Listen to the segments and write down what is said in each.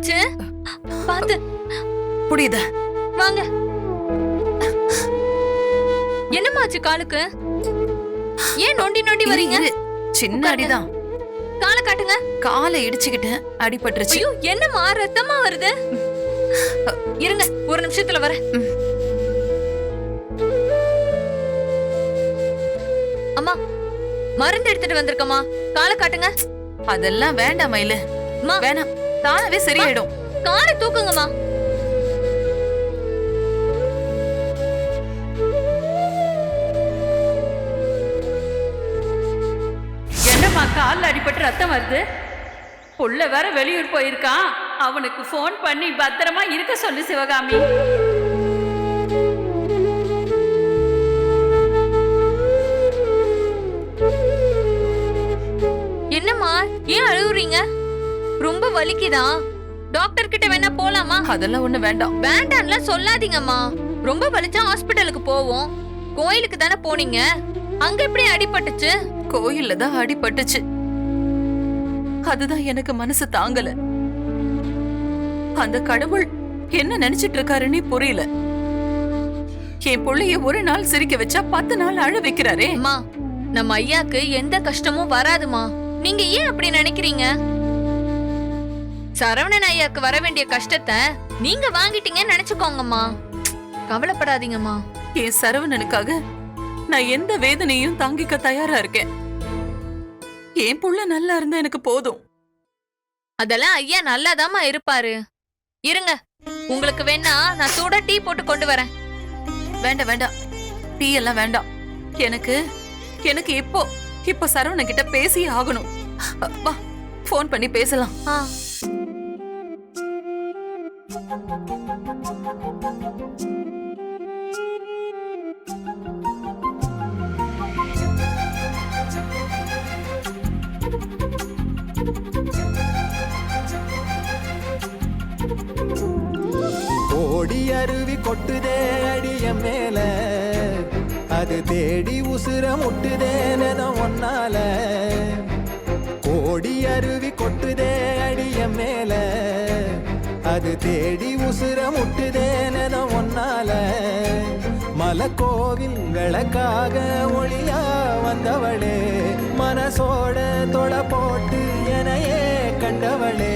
ஆச்சு? பாத்து புரியுது. வாங்க. என்னம்மா ஆச்சு காலுக்கு? ஏன் நொண்டி நொண்டி வரீங்க? சின்ன அடிதான். காலை காட்டுங்க. காலை இடிச்சுக்கிட்டேன், அடிபட்டுருச்சு. ஐயோ, என்னம்மா ரத்தமா வருது? இருங்க, ஒரு நிமிஷத்துல வரேன். அம்மா, மருந்து எடுத்துட்டு வந்திருக்கம்மா. காலை காட்டுங்க. அதெல்லாம் வேண்டாம் மயிலு, வேணாம். தானவே சரியாயிடும். காலை தூக்குங்கம்மா. என்னம்மா காலில் அடிபட்டு ரத்தம் வருது? புள்ள வேற வெளியூர் போயிருக்கான். அவனுக்கு ஃபோன் பண்ணி பத்திரமா இருக்க சொல்லு சிவகாமி. என்னம்மா, ஏன் அழுகுறீங்க? ரொம்ப வலிக்குதா? டாக்டர் கிட்ட வேணா போலாமா? அதெல்லாம் ஒண்ணு வேண்டாம். வேண்டாம்லாம் சொல்லாதீங்கம்மா. ரொம்ப வலிச்சா ஹாஸ்பிட்டலுக்கு போவோம். கோயிலுக்கு தானே போனீங்க, அங்க எப்படி அடிபட்டுச்சு? கோயில்ல தான் அடிபட்டுச்சு. அதுதான் எனக்கு மனசு தாங்கல. அந்த கடவுள் என்ன நினைச்சிட்டு இருக்காருன்னே புரியல. என் புள்ளைய ஒரு நாள் சிரிக்க வச்சா 10 நாள் அழ வைக்கிறாரே. அம்மா, நம்ம ஐயாக்கு எந்த கஷ்டமும் வராதுமா. நீங்க ஏன் அப்படி நினைக்கிறீங்க? சரவணன் ஐயாக்கு வர வேண்டிய கஷ்டத்தை நீங்க வாங்கிட்டீங்கன்னு நினைச்சுக்கோங்கம்மா. கவலைப்படாதீங்கம்மா. என் சரவணனுக்காக நான் எந்த வேதனையும் தாங்கிக்க தயாரா இருக்கேன். என் புள்ள நல்லா இருந்தா எனக்கு போதும். அதெல்லாம் ஐயா நல்லாதாம்மா இருப்பாரு. இருங்க, உங்களுக்கு வேணா நான் சூடா டீ போட்டு கொண்டு வரேன். வேண்டாம் வேண்டாம், டீ எல்லாம் வேண்டாம். எனக்கு எனக்கு இப்போ சரவணன் கிட்ட பேசியே ஆகணும். வா, போன் பண்ணி பேசலாம். ஓடி அருவி கொட்டுதே அடிய மேல, அது தேடி உசுர முட்டுதே நெதம் ஒன்னால. ஓடி அருவி கொட்டுதே அடிய மேல, அது தேடி உசுர முட்டுதே நெதம் ஒன்னால. மலக்கோவில் விளக்காக ஒளியா வந்தவளே, மனசோட தொலை போட்டு எனையே கண்டவளே.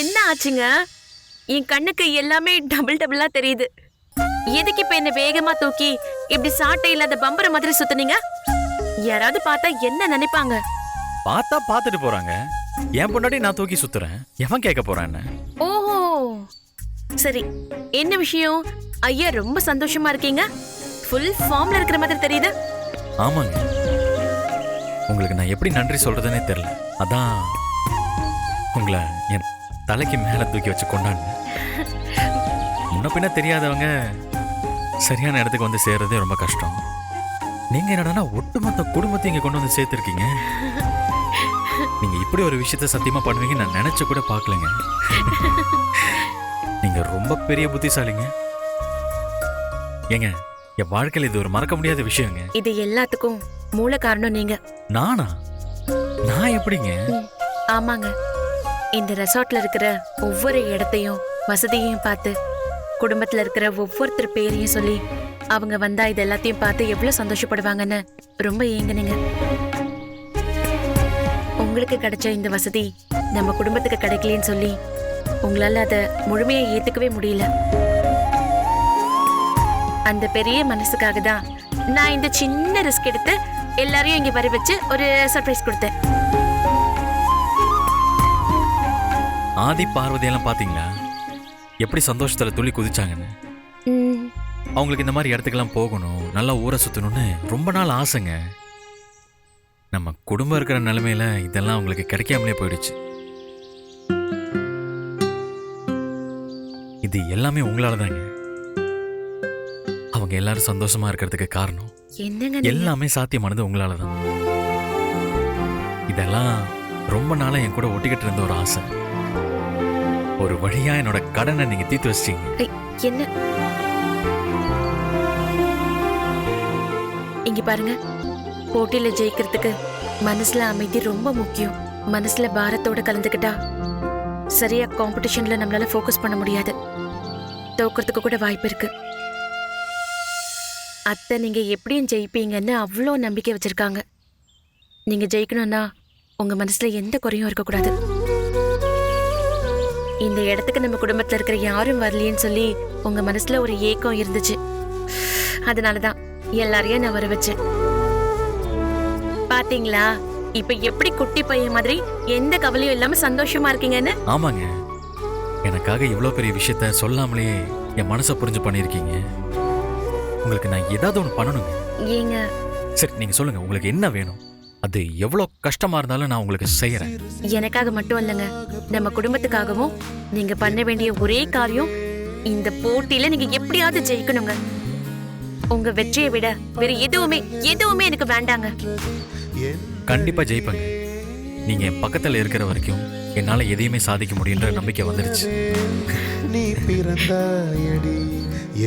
என்ன ஆச்சுங்க? என் கண்ணுக்கு எல்லாமே டபுள் டபுளா தெரியுது. எதுக்கு இப்ப என்ன வேகமா தூக்கி இப்படி சாட்டை இல்லாத பம்பர மாதிரி சுத்துனீங்க? யாராவது பார்த்தா என்ன நினைப்பாங்க? பார்த்தா பார்த்துட்டு போறாங்க. என் பொண்டாட்டி நான் தூக்கி சுத்துறேன், எவன் கேட்க போறான் என்ன? ஓஹோ, சரி. என்ன விஷயம்? ஐயா ரொம்ப சந்தோஷமா இருக்கீங்க. ஃபுல் ஃபார்ம்ல இருக்கிற மாதிரி தெரியுது. ஆமாங்க, உங்களுக்கு நான் எப்படி நன்றி சொல்றதுன்னே தெரியல. அதான் உங்களை என் தலைக்கு மேல தூக்கி வச்சு கொண்டாடினேன். முன்ன பின்ன தெரியாதவங்க சரியான இடத்துக்கு வந்து சேர்றதே ரொம்ப கஷ்டம். நீங்க என்னடா ஒட்டுமொத்த குடும்பத்தையும் இங்க கொண்டு வந்து சேர்த்திருக்கீங்க. நீங்க இப்படி ஒரு விஷயத்த சத்தியமா பண்ணுவீங்க நான் நினைச்சு கூட பார்க்கலங்க. நீங்க ரொம்ப பெரிய புத்திசாலிங்க. ஏங்க, என் வாழ்க்கையில் இது ஒரு மறக்க முடியாத விஷயங்க. இது எல்லாத்துக்கும் மூல காரணம் நீங்க. நானா? நான் எப்படிங்க? ஆமாங்க, இந்த ரெசார்ட்ல இருக்கிற ஒவ்வொரு இடத்தையும் வசதியையும் பார்த்து, குடும்பத்துல இருக்கிற ஒவ்வொருத்தர் பேரையும் சொல்லி, அவங்க வந்தா இது எல்லாத்தையும் பார்த்து எவ்வளவு சந்தோஷப்படுவாங்கன்னு ரொம்ப ஏங்குனீங்க. உங்களுக்கு கிடைச்ச இந்த வசதி நம்ம குடும்பத்துக்கு கிடைக்கலன்னு சொல்லி உங்களால அதை முழுமையா ஏத்துக்கவே முடியல. அந்த பெரிய மனசுக்காக தான் நான் இந்த சின்ன ரிஸ்க் எடுத்து எல்லாரையும் இங்க வர வச்சு ஒரு சர்ப்ரைஸ் கொடுத்தேன். ஆதி பார்வதி எல்லாம் பாத்தீங்களா எப்படி சந்தோஷத்துல துள்ளி குதிச்சாங்கன்னு? அவங்களுக்கு இந்த மாதிரி இடத்துக்கெல்லாம் போகணும், நல்லா ஊரை சுத்தணும்னு ரொம்ப நாள் ஆசைங்க. நம்ம குடும்பம் இருக்கிற நிலைமையில இதெல்லாம் அவங்களுக்கு கிடைக்காமலே போயிடுச்சு. இது எல்லாமே உங்களால தாங்க. அவங்க எல்லாரும் சந்தோஷமா இருக்கிறதுக்கு காரணம் எல்லாமே சாத்தியமானது உங்களால தான். இதெல்லாம் ரொம்ப நாளா என் கூட ஒட்டிக்கிட்டு இருந்த ஒரு ஆசை. ஒரு வழியா என்னோட கடனை நீங்க தீர்த்து வச்சிட்டீங்க. என்ன இங்க பாருங்க, போட்டியில ஜெயிக்கிறதுக்கு மனசுல அமைதி ரொம்ப முக்கியம். மனசுல பாரத்தோட கலந்துக்கிட்டா சரியா காம்படிஷன்ல நம்மளால ஃபோக்கஸ் பண்ண முடியாது. தோக்கிறதுக்கு கூட வாய்ப்பு இருக்கு. அத்தை நீங்க எப்படியும் ஜெயிப்பீங்கன்னு அவ்வளோ நம்பிக்கை வச்சிருக்காங்க. நீங்க ஜெயிக்கணும்னா உங்க மனசுல எந்த குறையும் இருக்கக்கூடாது. இந்த இடத்துக்கு நம்ம குடும்பத்துல இருக்கிற யாரும் வரலையேன்னு சொல்லி உங்க மனசுல ஒரு ஏக்கம் இருந்துச்சு. அதனாலதான் எல்லாரையும் நான் வர வச்சேன். பாத்தீங்களா இப்ப எப்படி குட்டி பையன் மாதிரி எந்த கவலையும் இல்லாம சந்தோஷமா இருக்கீங்கன்னு. ஆமாங்க, எனக்காக இவ்வளோ பெரிய விஷயத்த சொல்லாமலேயே என் மனசை புரிஞ்சு பண்ணியிருக்கீங்க. உங்களுக்கு நான் ஏதாவது ஒன்று பண்ணணுங்க. ஏங்க சரி நீங்க சொல்லுங்க, உங்களுக்கு என்ன வேணும்? அது எவ்வளோ கஷ்டமா இருந்தாலும் நான் உங்களுக்கு செய்யறேன். எனக்காக மட்டும் இல்லைங்க, நம்ம குடும்பத்துக்காகவும் நீங்க பண்ண வேண்டிய ஒரே காரியம் இந்த போட்டியில நீங்க எப்படியாவது ஜெயிக்கணுங்க. உங்க வெற்றியை விட வேற எதுவுமே எனக்கு வேண்டாங்க. கண்டிப்பா ஜெயிப்பேங்க. நீங்க என் பக்கத்துல இருக்கிற வரைக்கும் என்னால எதையுமே சாதிக்க முடியுன்ற நம்பிக்கை வந்துருச்சு. நீ பிறந்தாயடி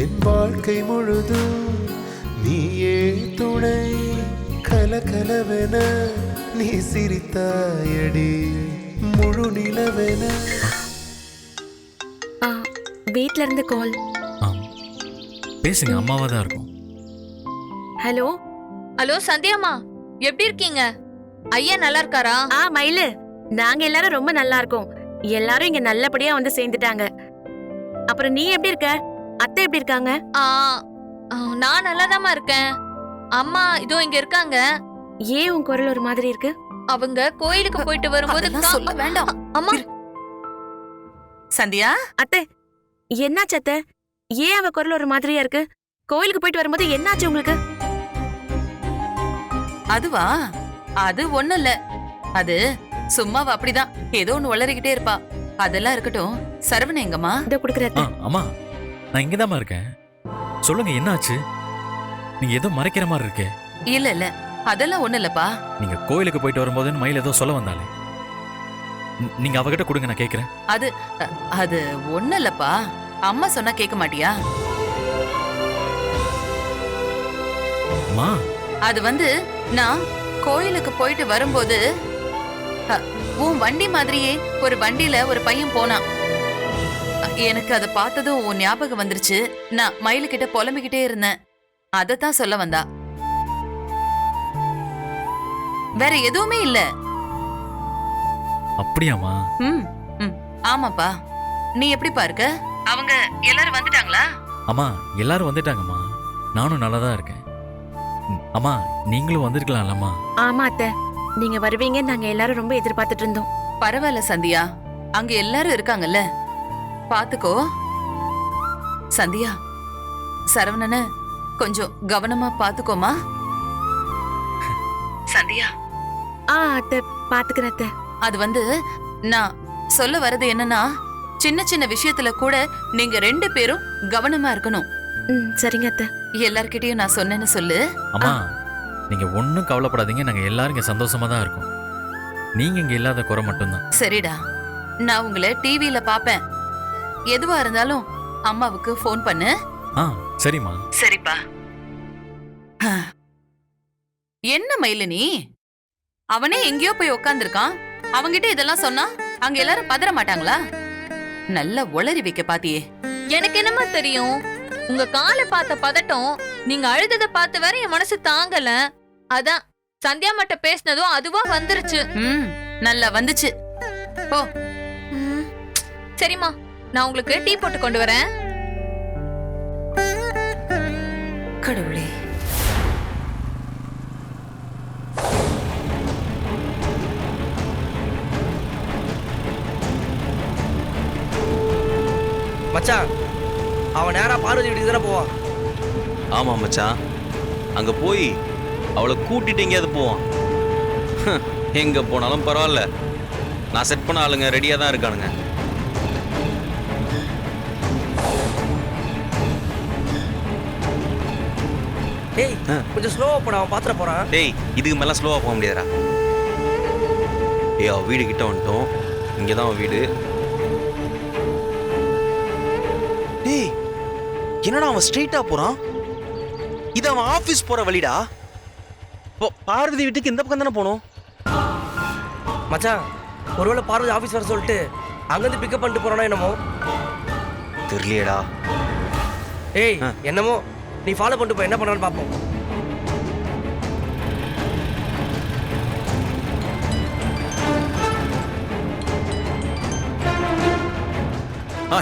என் வாழ்க்கை முழுதும், நீயே துணை கலகலவென நீ சிரித்தாயடி முழு நிலவென. வீட்ல இருந்து கால். பேசுங்க, அம்மாவா தான் இருக்கும். ஹலோ ஹலோ சந்தியாமா, எப்படி இருக்கீங்க? ஐயா நல்லா இருக்காரா? மயிலு, நாங்க எல்லாரும் ரொம்ப நல்லா இருக்கோம். எல்லாரும் இங்க நல்லபடியா வந்து சேர்ந்துட்டாங்க. அப்புறம் நீ எப்படி இருக்க? அத்தை எப்படி இருக்காங்க? நான் நல்லாதாம்மா இருக்கேன். அம்மா இதோ இங்க இருக்காங்க. ஏன் உன் குரல் ஒரு மாதிரி இருக்கு? அவங்க கோயிலுக்கு போயிட்டு வரும்போது அதெல்லாம் சொல்ல வேண்டாம். அம்மா சந்தியா, அத்தை என்னாச்சு அத்தை? ஏன் அவ குரல் ஒரு மாதிரியா இருக்கு? கோயிலுக்கு போயிட்டு வரும்போது என்னாச்சு உங்களுக்கு? அதுவா? அது ஒண்ணும் இல்ல. அது சும்மாவ அப்படிதான் ஏதோ ஒண்ணு வளரிக்கிட்டே இருப்பா. அதெல்லாம் இருக்கட்டும். சரவண எங்கம்மா? இதோ குடுக்குற அத்தை. அம்மா நான் இங்கதாம்மா இருக்கேன். சொல்லுங்க, என்ன ஆச்சு? நீங்க ஏதோ மறைக்கிற மாதிரி இருக்கே. இல்ல அதெல்லாம் ஒண்ணு இல்லப்பா. நீங்க கோயிலுக்கு போயிட்டு வரும்போது மயில் ஏதோ சொல்ல வந்தாலே, நீங்க அவகிட்ட கொடுங்க, நான் கேக்குறேன். அது ஒண்ணு இல்லப்பா. அம்மா சொன்னா கேட்க மாட்டியா? அம்மா அது வந்து நான் கோயிலுக்கு போயிட்டு வரும்போது உன் வண்டி மாதிரியே ஒரு வண்டியில ஒரு பையன் போனான். எனக்கு அதை பார்த்ததும் உன் ஞாபகம் வந்துருச்சு. நான் மயிலு கிட்ட புலம்பிக்கிட்டே இருந்தேன். அதத்தான் சொல்ல வந்தா. வேற எதுவுமே இல்ல. அப்படியாம்மா? ஆமாப்பா. நீ எப்படிப்பா இருக்க? அவங்க எல்லாரும் வந்துட்டாங்களா? அம்மா எல்லாரும் வந்துட்டாங்கம்மா. நானும் நல்லா தான் இருக்கேன். அம்மா நீங்களும் வந்திருக்கலாம்லம்மா. ஆமா அத்தை, நீங்க வருவீங்க நாங்க எல்லாரும் ரொம்ப எதிர்பார்த்துட்டு இருந்தோம். பரவாயில்ல சந்தியா, அங்க எல்லாரும் இருக்காங்கல்ல, பாத்துக்கோ. சந்தியா, சரவணன கொஞ்சம் கவனமா பாத்துக்கோமா. சந்தியா. அத்தை பாத்துக்கிறேன் அத்தை. அது வந்து நான் சொல்ல வர்றது என்னன்னா, சின்ன சின்ன விஷயத்துல கூட நீங்க 2 பேரும் கவனமா இருக்கணும். சரிங்க அத்தை. எல்லார்கிட்டயும் நான் சொன்னேன்னு சொல்லு. அம்மா நீங்க ஒன்னும் கவலைப்படாதீங்க, நாங்க எல்லாரும் இங்க சந்தோஷமா தான் இருக்கோம். நீங்க இங்க இல்லாத குறை மட்டும்தான். சரிடா, நான் உங்களை டிவியில பாப்பேன். எதுவா இருந்தாலும் அம்மாவுக்கு ஃபோன் பண்ணு. சரிம்மா. சரிப்பா. என்ன மயிலு நீ? அவனே எங்கேயோ போய் உட்கார்ந்திருக்கான். அவங்கிட்ட இதெல்லாம் சொன்னா அங்க எல்லாரும் பதற மாட்டாங்களா? நல்ல உளறி வைக்க பாத்தியே. எனக்கு என்னமா தெரியும்? உங்க காலை பார்த்த பதட்டம், நீங்க அழுதத பார்த்து வேற என் மனசு தாங்கல. அதான் சந்தியா மட்ட பேசினதும் அதுவா வந்துருச்சு. நல்லா வந்துச்சு. போ. சரிம்மா, நான் உங்களுக்கு டீ போட்டு கொண்டு வரேன். கடவுளே. மச்சான், அவன் நேரா பார்வதி வீட்டுக்கு தானே போவான். ஆமா மச்சான், அங்க போய் அவளை கூட்டிட்டு எங்கேயாவது போவான். எங்க போனாலும் பரவாயில்ல, நான் செட் பண்ண ஆளுங்க ரெடியா தான் இருக்கானுங்க. டேய் கொஞ்சம் ஸ்லோவா போட, அவன் பாத்திர போறான். டேய் இதுக்கு மேல ஸ்லோவா போக முடியாதுடா. அவன் வீடு கிட்ட வந்துட்டோம். இங்கதான் அவன் வீடு. டேய் என்னடா அவன் ஸ்ட்ரெயிட்டா போறான்? இது அவன் ஆபீஸ் போற வழிடா. பார்வதி வீட்டுக்கு இந்த பக்கம் தானே போகணும். மச்சான் ஒருவேளை பார்வதி ஆஃபீஸ் வர சொல்லிட்டு அங்கேருந்து பிக்கப் பண்ணிட்டு போறானா என்னமோ தெரியலையேடா. ஏய் என்னமோ நீ ஃபாலோ பண்ணிட்டு போய் என்ன பண்ணான்னு பார்ப்போம்.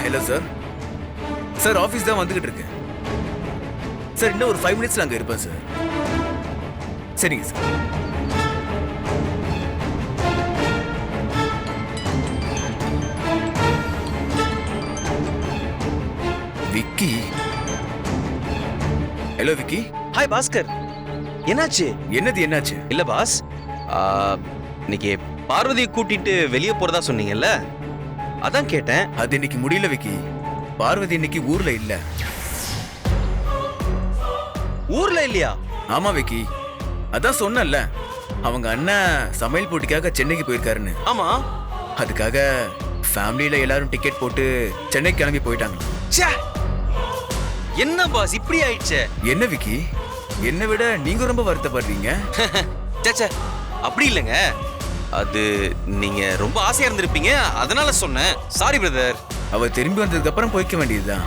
Hello sir. சார் ஆஃபீஸ் தான் வந்துகிட்டு இருக்கேன் சார். இன்னும் ஒரு 5 மினிட்ஸ்ல அங்கே இருப்பேன் சார். சரிங்க sir. Vicky. Hello Vicky. Hi Bhaskar, என்னாச்சு? என்னாச்சு? இல்ல பாஸ், இன்னைக்கு பார்வதியை கூட்டிட்டு வெளியே போறதா சொன்னீங்கல்ல, அதான் கேட்டேன். அது இன்னைக்கு முடியல விக்கி. பார்வதி இன்னைக்கு ஊர்ல இல்ல. ஊர்ல இல்லையா? ஆமா விக்கி, அதான் சொன்னல, அவங்க அண்ணன் சமையல் போட்டிக்காக சென்னைக்கு போயிருக்காருன்னு. ஆமா, அதுக்காக ஃபேமிலியில எல்லாரும் டிக்கெட் போட்டு சென்னை கிளம்பி போயிட்டாங்க. என்ன பாஸ் இப்படி ஆயிடுச்சே? என்ன விக்கி, என்னை விட நீங்க ரொம்ப வருத்தப்படுறீங்க. சேச்சே, அப்படி இல்லைங்க. அது நீங்க ரொம்ப ஆசையா இருந்திருப்பீங்க, அதனால சொன்னேன். Sorry brother. அவ திரும்பி வந்ததுக்கு அப்புறம் போய்க்க வேண்டியதுதான்.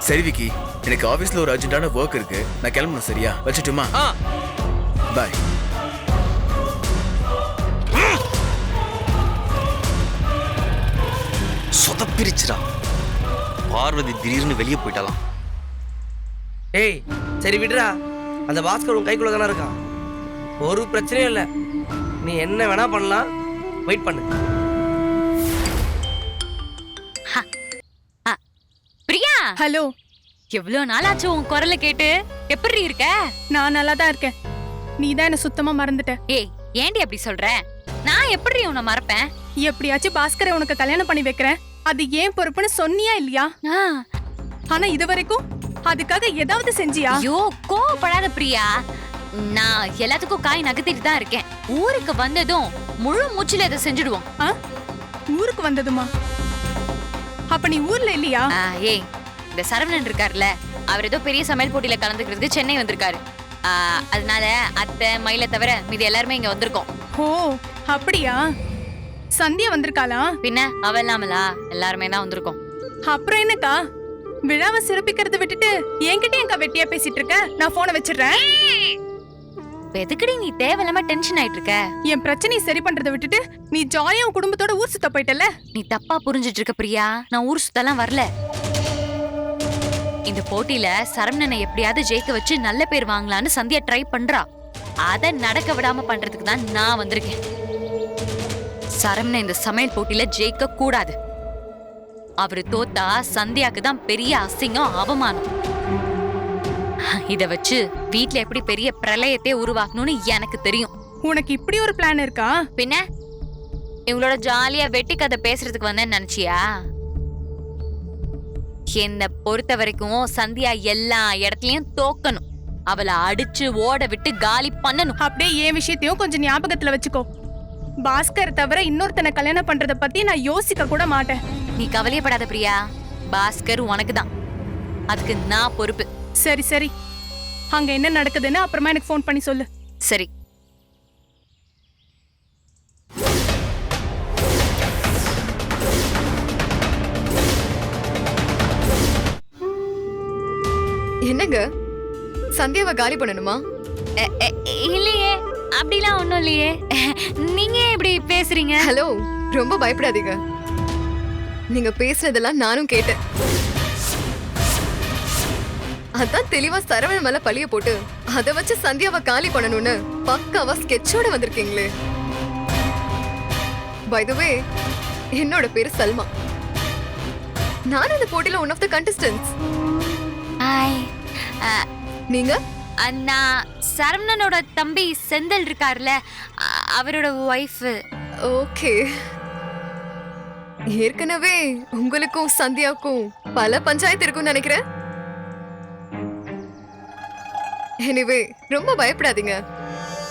சரி விக்கி, எனக்கு ஆபீஸ்ல ஒரு அர்ஜென்ட்டான ஒர்க் இருக்கு, நான் கிளம்பணும். சரியா, வச்சுட்டுமா? பாய். சொதப்பிரிச்சுடா. பார்வதி திடீர்னு வெளியே போயிட்டாலாம். ஏய் சரி விடுறா, அந்த பாஸ்கர் உன் கைக்குள்ள தானே இருக்கான், ஒரு பிரச்சனையும் இல்லை. நீ என்ன வேணா பண்ணலாம், வெயிட் பண்ணு. பிரியா, ஹலோ. எவ்வளவு நாளாச்சு உன் குரலை கேட்டு. எப்படி இருக்க? நான் நல்லா தான் இருக்கேன். நீ தான் என்ன சுத்தமா மறந்துட்ட. ஏய் ஏண்டி அப்படி சொல்ற? நான் எப்படி உன்னை மறப்பேன்? எப்படியாச்சும் பாஸ்கரை உனக்கு கல்யாணம் பண்ணி வைக்கிறேன், அது ஏன் பொறுப்புன்னு சொன்னியா இல்லையா? ஆனா இது வரைக்கும் அதுக்காக ஏதாவது செஞ்சியா? ஐயோ கோவப்படாத பிரியா, நான் எல்லாத்துக்கும் காய் நகர்த்திட்டு தான் இருக்கேன். ஊருக்கு வந்ததும் முழு மூச்சுல இதை செஞ்சுடுவோம். ஊருக்கு வந்ததுமா? அப்ப நீ ஊர்ல இல்லையா? ஏய், இந்த சரவணன் இருக்காருல்ல, அவர் ஏதோ பெரிய சமையல் போட்டியில கலந்துக்கிறதுக்கு சென்னை வந்திருக்காரு. அதனால அத்தை மயிலை தவிர மீதி எல்லாருமே இங்க வந்திருக்கோம். ஓ அப்படியா? சந்தியா வந்திருக்காளா? பின்ன அவ இல்லாமலா, எல்லாருமே தான் வந்திருக்கோம். அப்புறம் என்னக்கா, விழாவை சிறப்பிக்கிறத விட்டுட்டு என்கிட்ட எங்க வெட்டியா பேசிட்டு இருக்க? நான் போனை வச்சிடுறேன். எதுக்குடி நீ தேவையில்லாம டென்ஷன் ஆயிட்டு இருக்க? என் பிரச்சனையை சரி பண்றதை விட்டுட்டு நீ ஜாலியா உன் குடும்பத்தோட ஊர் சுத்த போயிட்டல. நீ தப்பா புரிஞ்சிட்டு இருக்க பிரியா, நான் ஊர் சுத்தலாம் வரல. இந்த போட்டியில சரவணனை எப்படியாவது ஜெயிக்க வச்சு நல்ல பேர் வாங்கலான்னு சந்தியா ட்ரை பண்றா. அத நடக்க விடாம பண்றதுக்கு தான் நான் வந்திருக்கேன். சரவணன் இந்த சமையல் போட்டியில ஜெயிக்க கூடாது. அவரு தோத்தா சந்தியாக்கு தான் பெரிய அசிங்கம், அவமானம். இத வச்சு வீட்ல எப்படி பெரிய பிரளயத்தை உருவாக்கணும்னு எனக்கு தெரியும். உனக்கு இப்படி ஒரு பிளான் இருக்கா? பின்ன இவங்களோட ஜாலியா வெட்டி கதை பேசுறதுக்கு வந்தேன்னு நினைச்சியா? என்னை பொறுத்த வரைக்கும் சந்தியா எல்லா இடத்துலயும் தோக்கணும். அவளை அடிச்சு ஓட விட்டு காலி பண்ணணும். அப்படியே என் விஷயத்தையும் கொஞ்சம் ஞாபகத்துல வச்சுக்கோ. பாஸ்கர் தவிர இன்னொருத்தனை கல்யாணம் பண்றத பத்தி நான் யோசிக்க கூட மாட்டேன். நீ கவலையப்படாத பிரியா, பாஸ்கர் உனக்கு தான், அதுக்கு நான் பொறுப்பு. சரி சரி, அங்க என்ன நடக்குதுன்னு அப்புறமா எனக்கு ஃபோன் பண்ணி சொல்லு. சரி. என்னங்க, சந்தியாவை காலி பண்ணணுமா? இல்லையே, அப்படிலாம் ஒண்ணும் இல்லையே. நீங்க இப்படி பேசுறீங்க? ஹலோ, ரொம்ப பயப்படாதீங்க. நீங்க பேசுனதெல்லாம் நானும் கேட்டேன். அதான் தெளிவா சரவணன் மேல பழிய போட்டு அத வச்சு சந்தியாவை காலி பண்ணணும்னு பக்காவா ஸ்கெட்சோட வந்திருக்கீங்களே. பை தி வே, என்னோட பேரு சல்மா. நான் இந்த போட்டியில one of the contestants. Hi. நீங்க? அண்ணா சரவணனோட தம்பி செந்தில் இருக்கார்ல, அவரோட ஒய்ஃப். ஓகே. ஏற்கனவே உங்களுக்கும் சந்தியாவுக்கும் பல பஞ்சாயத்து இருக்கும்னு நினைக்கிறேன். எனிவே, ரொம்ப பயப்படாதீங்க.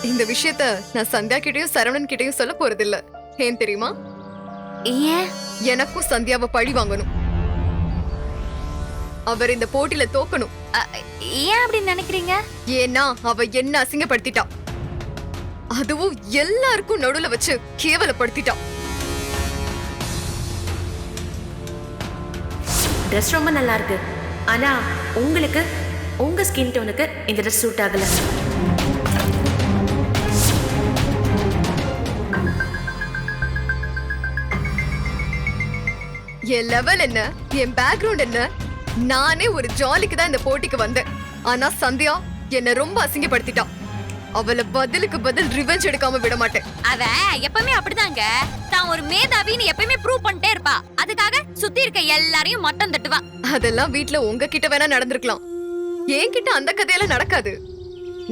இந்த விஷயத்த நான் சந்தியா கிட்டயும் சரவணன் கிட்டயும் சொல்ல போறதில்ல. ஏன் தெரியுமா? ஏன்? எனக்கும் சந்தியாவை பழி வாங்கணும். அவர் இந்த போட்டியில தோக்கணும். ஏன் அப்படி நினைக்கிறீங்க? ஏன்னா அவ என்ன அசிங்கப்படுத்திட்டா, அதுவும் எல்லாருக்கும் நடுவுல வச்சு கேவலப்படுத்திட்டா. ட்ரெஸ் ரொம்ப நல்லா இருக்கு, ஆனா உங்களுக்கு உங்க ஸ்கின் டோனுக்கு இந்த ட்ரெஸ் சூட் ஆகல. என் லெவல் என்ன, என் பேக்ரவுண்ட் என்ன, நானே ஒரு ஜாலிக்கு தான் இந்த போட்டிக்கு வந்தேன். ஆனா சந்தியா என்ன ரொம்ப அசிங்கப்படுத்திட்டா. அவளை பதிலுக்கு பதில் ரிவெஞ்ச் எடுக்காம விட மாட்டேன். அவ எப்பவுமே அப்படிதாங்க, தான் ஒரு மேதாவின்னு எப்பவுமே ப்ரூவ் பண்ணிட்டே இருப்பா. அதுக்காக சுத்தி இருக்க எல்லாரையும் மட்டம் தட்டுவா. அதெல்லாம் வீட்ல உங்ககிட்ட வேணா நடந்திருக்கலாம், என்கிட்ட அந்த கதையெல்லாம் நடக்காது.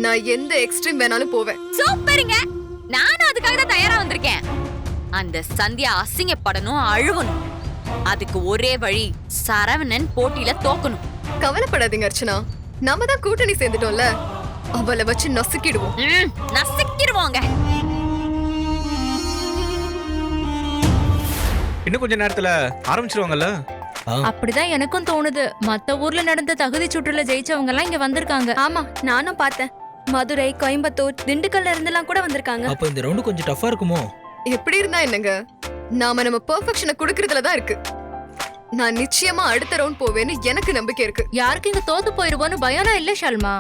நான் எந்த எக்ஸ்ட்ரீம் வேணாலும் போவேன். சூப்பருங்க, நானும் அதுக்காக தான் தயாரா வந்திருக்கேன். அந்த சந்தியா அசிங்கப்படணும், அழுவணும். அதுக்கு ஒரே வழி, சரவணன் போட்டியில தோக்கணும். கவலைப்படாதீங்க அர்ச்சனா, நாம தான் கூட்டணி சேர்ந்துட்டோம்ல, அவளை வச்சு நசுக்கிடுவோம். நசுக்கிடுவோங்க. இன்னும் கொஞ்ச நேரத்துல ஆரம்பிச்சிருவாங்கல்ல? அப்படிதான் எனக்கும் தோணுது. மத்த ஊர்ல நடந்த தகுதி சுற்றுல ஜெயிச்சவங்க எல்லாம் இங்க வந்திருக்காங்க. ஆமா, நானும் பார்த்தேன். மதுரை, கோயம்புத்தூர், திண்டுக்கல்ல இருந்தெல்லாம் கூட வந்திருக்காங்க. அப்ப இந்த ரவுண்ட் கொஞ்சம் டஃபா இருக்குமோ? எப்படி இருந்தா என்னங்க, நாம நம்ம பெர்ஃபெக்ஷனை குடுக்கறதுல தான் இருக்கு. நான் நிச்சயமா அடுத்த ரவுண்ட் போவேன்னு எனக்கு நம்பிக்கை இருக்கு. யாருக்கு இங்க தோத்து போயிருவோன்னு பயம்லாம் இல்ல ஷல்மா.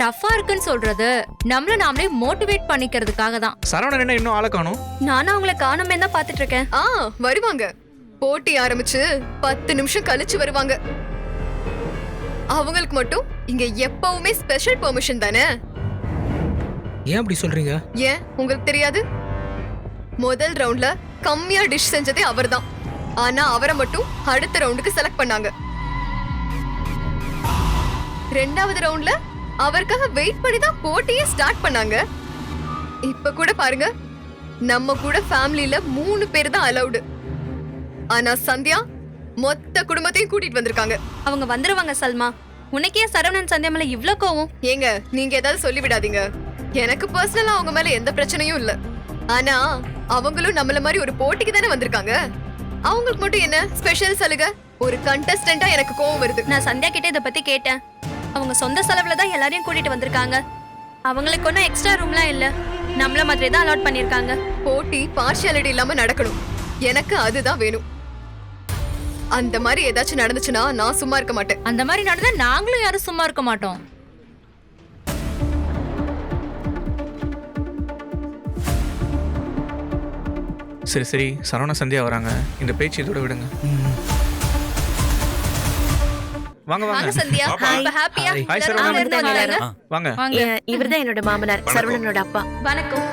டஃபா இருக்குன்னு சொல்றது நம்மள நாமளே மோட்டிவேட் பண்ணிக்கிறதுக்காக தான். சரவணன் என்ன இன்னும் ஆளை காணோம்? நானும் அவங்கள காணாம தான் பாத்துட்டு இருக்கேன். வருவாங்க. போட்டி ஆரம்பிச்சு 10 நிமிஷம் கழிச்சு வருவாங்க. அவங்களுக்கு மட்டும் இங்க எப்பவுமே ஸ்பெஷல் பெர்மிஷன் தானே. ஏன் அப்படி சொல்றீங்க? ஏன் உங்களுக்கு தெரியாது? முதல் ரவுண்ட்ல கம்மியா டிஷ் செஞ்சதே அவர்தான். ஆனா அவரை மட்டும் அடுத்த ரவுண்டுக்கு செலக்ட் பண்ணாங்க. ரெண்டாவது ரவுண்ட்ல அவருக்காக வெயிட் பண்ணி தான் போட்டியே ஸ்டார்ட் பண்ணாங்க. இப்ப கூட பாருங்க, நம்ம கூட ஃபேமிலில 3 பேர் தான் அலௌடு. ஆனா சந்தியா மொத்த குடும்பத்தையும் கூட்டிட்டு வந்திருக்காங்க. அவங்க வந்துருவாங்க சல்மா. உனக்கே சரவணன் சந்தியா மேல இவ்ளோ கோவம்? ஏங்க, நீங்க ஏதாவது சொல்லி விடாதீங்க. எனக்கு பர்சனலா அவங்க மேல எந்த பிரச்சனையும் இல்ல. ஆனா அவங்களும் நம்மள மாதிரி ஒரு போட்டிக்கு தானே வந்திருக்காங்க. அவங்களுக்கு மட்டும் என்ன ஸ்பெஷல் சலுகை? ஒரு கண்டஸ்டன்டா எனக்கு கோவம் வருது. நான் சந்தியா கிட்ட இத பத்தி கேட்டேன். அவங்க சொந்த செலவுல தான் எல்லாரையும் கூட்டிட்டு வந்திருக்காங்க. அவங்களுக்கு ஒன்னும் எக்ஸ்ட்ரா ரூம்லாம் இல்ல, நம்மள மாதிரி தான் அலாட் பண்ணிருக்காங்க. போட்டி பார்ஷியாலிட்டி இல்லாம நடக்கணும். எனக்கு அதுதான் வேணும். அந்த மாதிரி ஏதாச்சும் நடந்துச்சுன்னா நான் சும்மா இருக்க மாட்டேன். அந்த மாதிரி நடந்தா நாங்களும் யாரும் சும்மா இருக்க மாட்டோம். சரி சரி, சரவண சந்தியா வராங்க, இந்த பேச்சு இதோட விடுங்க. வாங்க வாங்க வாங்க சந்தியா. இப்ப ஹாப்பியா? ஹாய் சரவணன். வந்தாங்க. வாங்க. இவர்தான் என்னோட மாமனார், சரவணனோட அப்பா. வணக்கம்.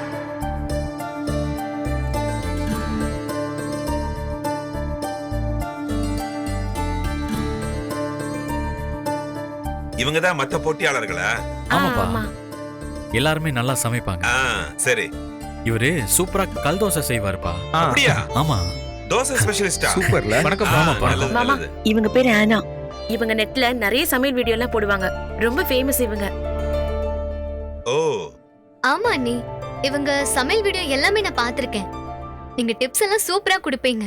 இவங்க தான் மத்த போட்டியாளர்களா? ஆமாப்பா, எல்லாருமே நல்லா சமைப்பாங்க. சரி. இவரு சூப்பரா கல் தோசை செய்வாருப்பா. அப்படியா? ஆமா, தோசை ஸ்பெஷலிஸ்டா? சூப்பர்ல. வணக்கம் மாமா. இவங்க பேரு ஆனா. இவங்க நெட்ல நிறைய சமையல் வீடியோ எல்லாம் போடுவாங்க, ரொம்ப ஃபேமஸ் இவங்க. ஓ ஆமா அண்ணி, இவங்க சமையல் வீடியோ எல்லாமே நான் பாத்திருக்கேன். நீங்க டிப்ஸ் எல்லாம் சூப்பரா கொடுப்பீங்க,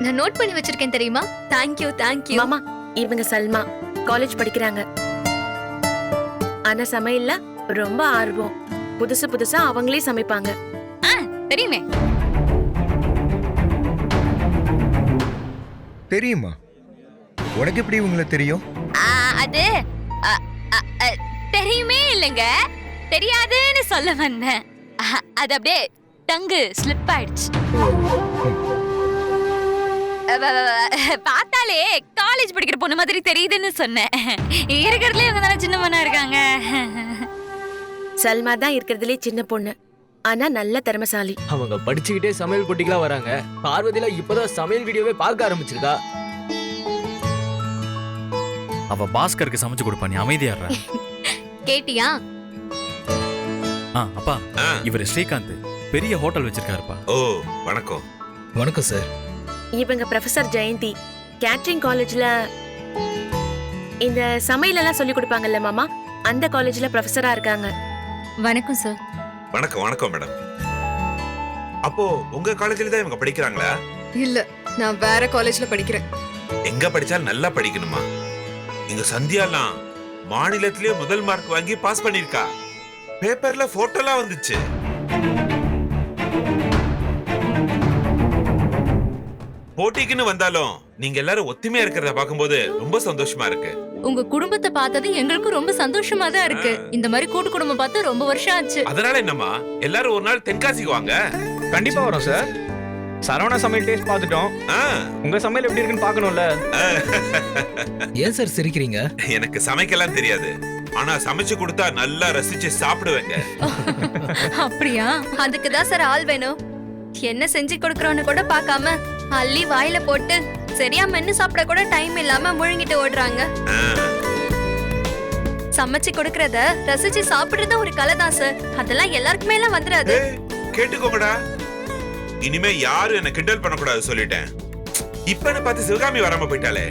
நான் நோட் பண்ணி வச்சிருக்கேன் தெரியுமா? Thank you thank you. மாமா, இவங்க சல்மா, காலேஜ் படிக்கிறாங்க. ஆனா சமையல்ல ரொம்ப ஆர்வம். புதுசு புதுசா அவங்களே சமைப்பாங்க. தெரியுமே. தெரியுமா? உனக்கு எப்படி உங்களை தெரியும்? அது தெரியுமே இல்லங்க, தெரியாதுன்னு சொல்ல வந்தேன். அது அப்படியே டங்கு ஸ்லிப் ஆயிடுச்சு. பார்த்தாலே காலேஜ் படிக்கிற பொண்ணு மாதிரி தெரியுதுன்னு சொன்னேன். இருக்கிறதுல இவங்க தானே சின்ன பொண்ணா இருக்காங்க. சல்மா தான் இருக்கிறதுலே சின்ன பொண்ணு, ஆனா நல்ல திறமைசாலி. அவங்க படிச்சுக்கிட்டே சமையல் போட்டிக்கெல்லாம் வராங்க. பார்வதில இப்பதான் சமையல் வீடியோவே பார்க்க ஆரம்பிச்சிருக்கா. அவ பாஸ்கருக்கு சமைச்சு கொடுப்பா, நீ அமைதியாடுற. கேட்டியா? அப்பா, இவரு ஸ்ரீகாந்த், பெரிய ஹோட்டல் வச்சிருக்காருப்பா. ஓ வணக்கம். வணக்கம் சார். இவங்க ப்ரொஃபசர் ஜெயந்தி, கேட்டரிங் காலேஜ்ல இந்த சமையல் எல்லாம் சொல்லி கொடுப்பாங்கல்ல மாமா, அந்த காலேஜ்ல ப்ரொஃபசரா இருக்காங்க. வணக்கம் சார். வணக்கம் வணக்கம் மேடம். அப்போ உங்க காலேஜ்ல தான் இவங்க படிக்கிறாங்களா? இல்ல, நான் வேற காலேஜ்ல படிக்கிறேன். எங்க படிச்சாலும் நல்லா படிக்கணுமா? எங்க சந்தியாலாம் மாநிலத்திலேயே முதல் மார்க் வாங்கி பாஸ் பண்ணிருக்கா. பேப்பர்ல போட்டோலாம் வந்துச்சு. போட்டிக்குன்னு வந்தாலும் நீங்க எல்லாரும் ஒத்துமையா இருக்கிறத பாக்கும்போது ரொம்ப சந்தோஷமா இருக்கு. உங்க குடும்பத்தை பார்த்தது எங்களுக்கும் ரொம்ப சந்தோஷமா தான் இருக்கு. இந்த மாதிரி கூட்டு குடும்பம் பார்த்து ரொம்ப வருஷம் ஆச்சு. அதனால என்னம்மா, எல்லாரும் ஒரு நாள் தென்காசிக்கு வாங்க. கண்டிப்பா வரோம் சார். சரவணா சமையல் டேஸ்ட் பார்த்துட்டோம். உங்க சமையல் எப்படி இருக்குன்னு பார்க்கணும்ல. ஏன் சார் சிரிக்கிறீங்க? எனக்கு சமைக்கலாம் தெரியாது, ஆனா சமைச்சு கொடுத்தா நல்லா ரசிச்சு சாப்பிடுவேங்க. அப்படியா? அதுக்கு தான் சார் ஆள் வேணும். என்ன செஞ்சு கொடுக்கறோன்னு கூட பார்க்காம அள்ளி வாயில போட்டு சரியா மென்னு சாப்பிட கூட டைம் இல்லாம முழுங்கிட்டு ஓடுறாங்க. சமைச்சு கொடுக்கறத ரசிச்சு சாப்பிடுறது ஒரு கலை தான் சார். அதெல்லாம் எல்லாருக்குமே எல்லாம் வந்துடாது. கேட்டுக்கோங்கடா, இனிமே யாரும் என்ன கிண்டல் பண்ணக்கூடாது சொல்லிட்டேன். இப்பன்னு பார்த்து சிவகாமி வராம போயிட்டாலே.